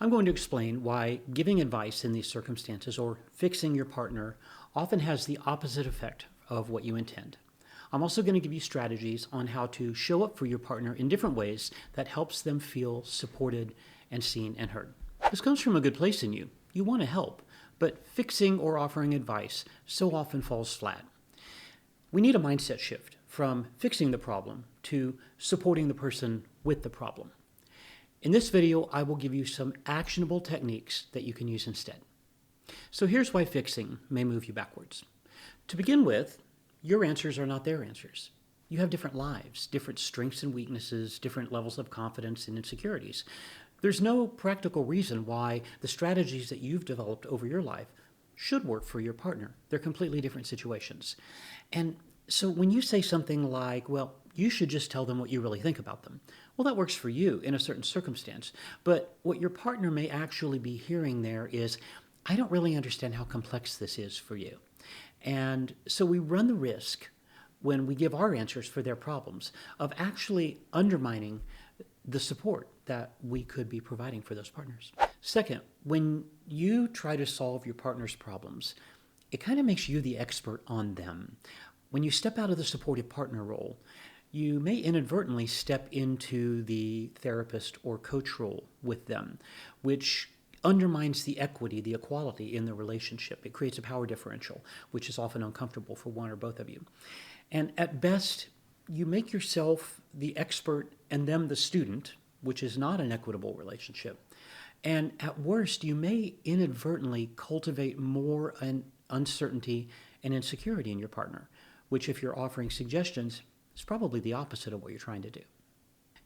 I'm going to explain why giving advice in these circumstances or fixing your partner often has the opposite effect of what you intend. I'm also going to give you strategies on how to show up for your partner in different ways that helps them feel supported and seen and heard. This comes from a good place in you. You want to help, but fixing or offering advice so often falls flat. We need a mindset shift from fixing the problem to supporting the person with the problem. In this video, I will give you some actionable techniques that you can use instead. So here's why fixing may move you backwards. To begin with, your answers are not their answers. You have different lives, different strengths and weaknesses, different levels of confidence and insecurities. There's no practical reason why the strategies that you've developed over your life should work for your partner. They're completely different situations. And so when you say something like, well, you should just tell them what you really think about them. Well, that works for you in a certain circumstance. But what your partner may actually be hearing there is, I don't really understand how complex this is for you. And so we run the risk when we give our answers for their problems of actually undermining the support that we could be providing for those partners. Second, when you try to solve your partner's problems, it kind of makes you the expert on them. When you step out of the supportive partner role, you may inadvertently step into the therapist or coach role with them, which undermines the equity, the equality in the relationship. It creates a power differential, which is often uncomfortable for one or both of you. And at best, you make yourself the expert and them the student, which is not an equitable relationship. And at worst, you may inadvertently cultivate more uncertainty and insecurity in your partner, which if you're offering suggestions, is probably the opposite of what you're trying to do.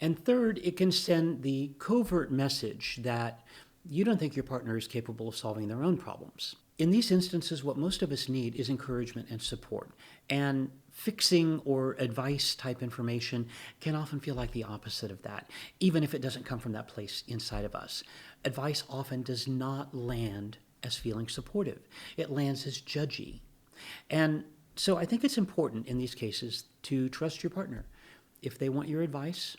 And third, it can send the covert message that you don't think your partner is capable of solving their own problems. In these instances, what most of us need is encouragement and support. And fixing or advice type information can often feel like the opposite of that, even if it doesn't come from that place inside of us. Advice often does not land as feeling supportive. It lands as judgy. And so I think it's important in these cases to trust your partner. If they want your advice,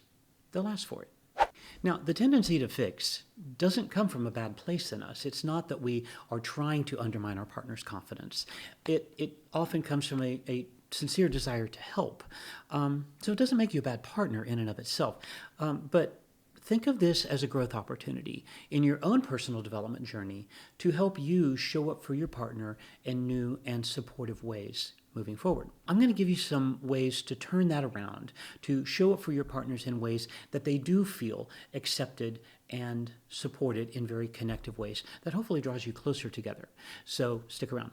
they'll ask for it. Now, the tendency to fix doesn't come from a bad place in us. It's not that we are trying to undermine our partner's confidence. It often comes from a sincere desire to help. So it doesn't make you a bad partner in and of itself. But think of this as a growth opportunity in your own personal development journey to help you show up for your partner in new and supportive ways moving forward. I'm going to give you some ways to turn that around, to show up for your partners in ways that they do feel accepted and supported in very connective ways that hopefully draws you closer together. So stick around.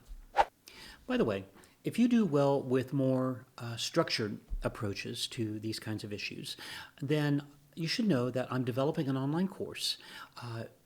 By the way, if you do well with more structured approaches to these kinds of issues, then you should know that I'm developing an online course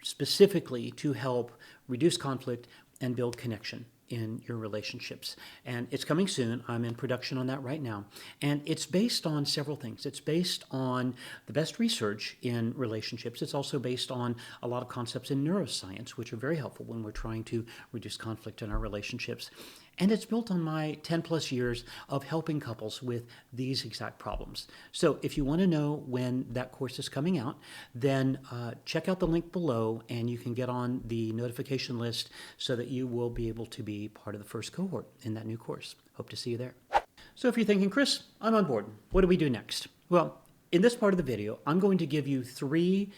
specifically to help reduce conflict and build connection in your relationships. And it's coming soon. I'm in production on that right now. And it's based on several things. It's based on the best research in relationships. It's also based on a lot of concepts in neuroscience, which are very helpful when we're trying to reduce conflict in our relationships. And it's built on my 10 plus years of helping couples with these exact problems. So if you want to know when that course is coming out, then check out the link below and you can get on the notification list so that you will be able to be part of the first cohort in that new course. Hope to see you there. So if you're thinking, Chris, I'm on board. What do we do next? Well, in this part of the video, I'm going to give you 3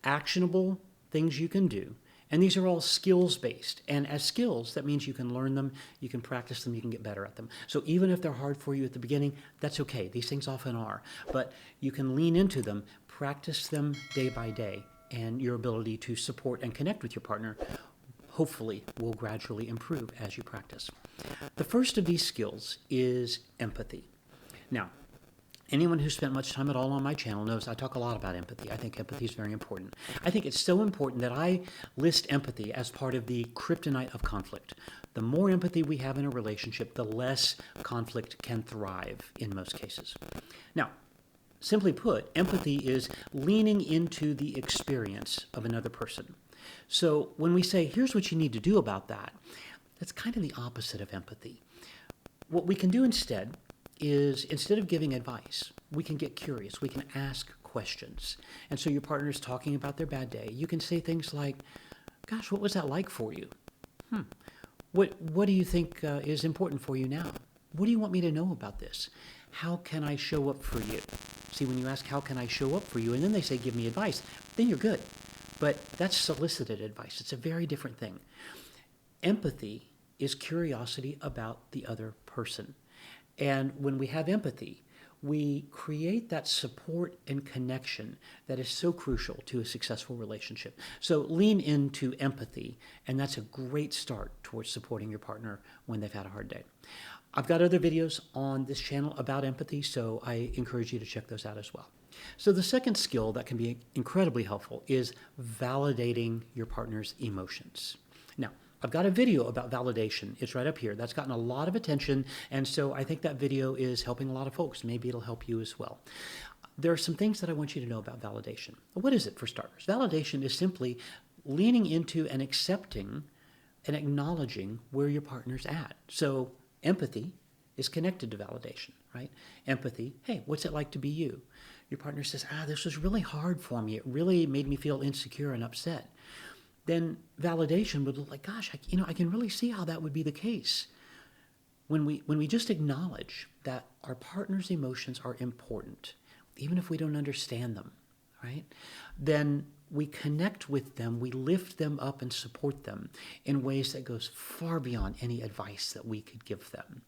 actionable things you can do. And these are all skills-based. And as skills, that means you can learn them, you can practice them, you can get better at them. So even if they're hard for you at the beginning, that's okay. These things often are. But you can lean into them, practice them day by day, and your ability to support and connect with your partner hopefully will gradually improve as you practice. The first of these skills is empathy. Now, anyone who's spent much time at all on my channel knows I talk a lot about empathy. I think empathy is very important. I think it's so important that I list empathy as part of the kryptonite of conflict. The more empathy we have in a relationship, the less conflict can thrive in most cases. Now, simply put, empathy is leaning into the experience of another person. So when we say, here's what you need to do about that, that's kind of the opposite of empathy. What we can do instead is, instead of giving advice, we can get curious. We can ask questions. And so your partner is talking about their bad day. You can say things like, gosh, what was that like for you? What do you think is important for you now? What do you want me to know about this? How can I show up for you? See, when you ask, how can I show up for you? And then they say, give me advice, then you're good. But that's solicited advice. It's a very different thing. Empathy is curiosity about the other person. And when we have empathy, we create that support and connection that is so crucial to a successful relationship. So lean into empathy, and that's a great start towards supporting your partner when they've had a hard day. I've got other videos on this channel about empathy, so I encourage you to check those out as well. So the second skill that can be incredibly helpful is validating your partner's emotions. Now, I've got a video about validation. It's right up here. That's gotten a lot of attention, and so I think that video is helping a lot of folks. Maybe it'll help you as well. There are some things that I want you to know about validation. What is it, for starters? Validation is simply leaning into and accepting and acknowledging where your partner's at. So empathy is connected to validation, right? Empathy, hey, what's it like to be you? Your partner says, this was really hard for me. It really made me feel insecure and upset. Then validation would look like, gosh, I can really see how that would be the case. When we just acknowledge that our partner's emotions are important, even if we don't understand them, right? Then we connect with them, we lift them up and support them in ways that goes far beyond any advice that we could give them.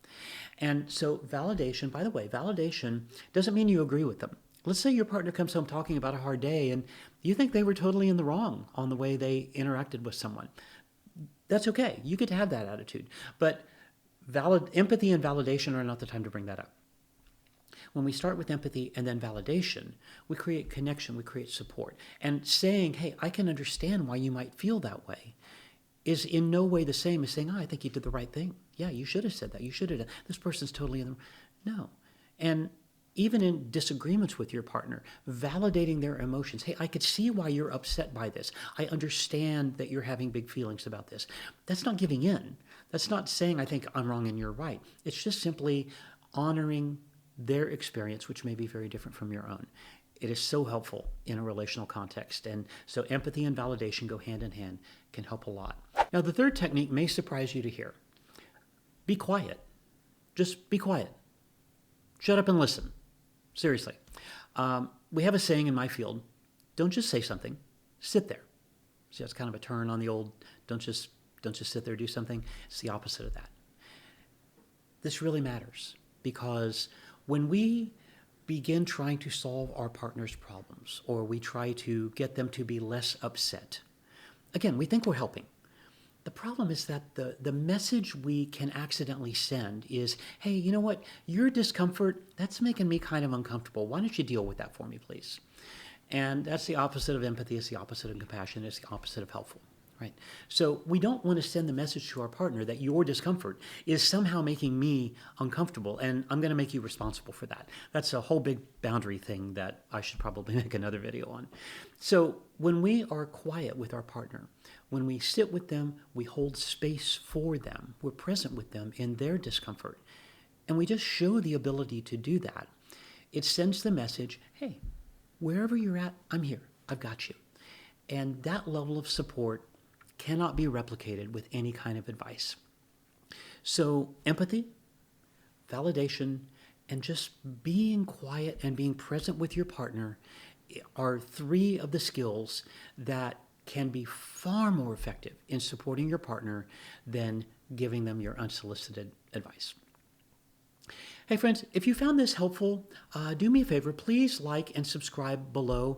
And so validation, by the way, validation doesn't mean you agree with them. Let's say your partner comes home talking about a hard day and you think they were totally in the wrong on the way they interacted with someone. That's okay. You get to have that attitude. But empathy and validation are not the time to bring that up. When we start with empathy and then validation, we create connection, we create support. And saying, hey, I can understand why you might feel that way is in no way the same as saying, I think you did the right thing. Yeah, you should have said that. You should have done. This person's totally in the wrong. No. And even in disagreements with your partner, validating their emotions. Hey, I could see why you're upset by this. I understand that you're having big feelings about this. That's not giving in. That's not saying, I think I'm wrong and you're right. It's just simply honoring their experience, which may be very different from your own. It is so helpful in a relational context. And so empathy and validation go hand in hand, can help a lot. Now, the third technique may surprise you to hear. Be quiet. Just be quiet. Shut up and listen. Seriously. We have a saying in my field, don't just say something, sit there. See, that's kind of a turn on the old, don't just sit there, do something. It's the opposite of that. This really matters because when we begin trying to solve our partner's problems or we try to get them to be less upset, again, we think we're helping. The problem is that the message we can accidentally send is, hey, you know what? Your discomfort, that's making me kind of uncomfortable. Why don't you deal with that for me, please? And that's the opposite of empathy. It's the opposite of compassion. It's the opposite of helpful, right? So we don't want to send the message to our partner that your discomfort is somehow making me uncomfortable, and I'm going to make you responsible for that. That's a whole big boundary thing that I should probably make another video on. So when we are quiet with our partner, when we sit with them, we hold space for them. We're present with them in their discomfort. And we just show the ability to do that. It sends the message, hey, wherever you're at, I'm here. I've got you. And that level of support cannot be replicated with any kind of advice. So empathy, validation, and just being quiet and being present with your partner are three of the skills that can be far more effective in supporting your partner than giving them your unsolicited advice. Hey friends, if you found this helpful, do me a favor, please like and subscribe below.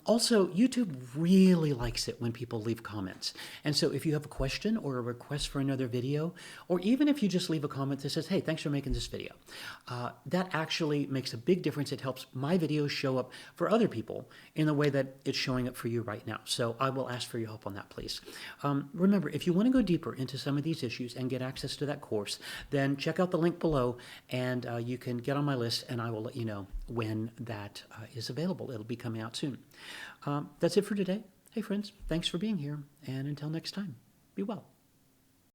Also, YouTube really likes it when people leave comments. And so if you have a question or a request for another video, or even if you just leave a comment that says, hey, thanks for making this video, that actually makes a big difference. It helps my videos show up for other people in the way that it's showing up for you right now. So I will ask for your help on that, please. Remember, if you want to go deeper into some of these issues and get access to that course, then check out the link below and you can get on my list and I will let you know when that is available. It'll be coming out soon. That's it for today. Hey friends, thanks for being here, and until next time, be well.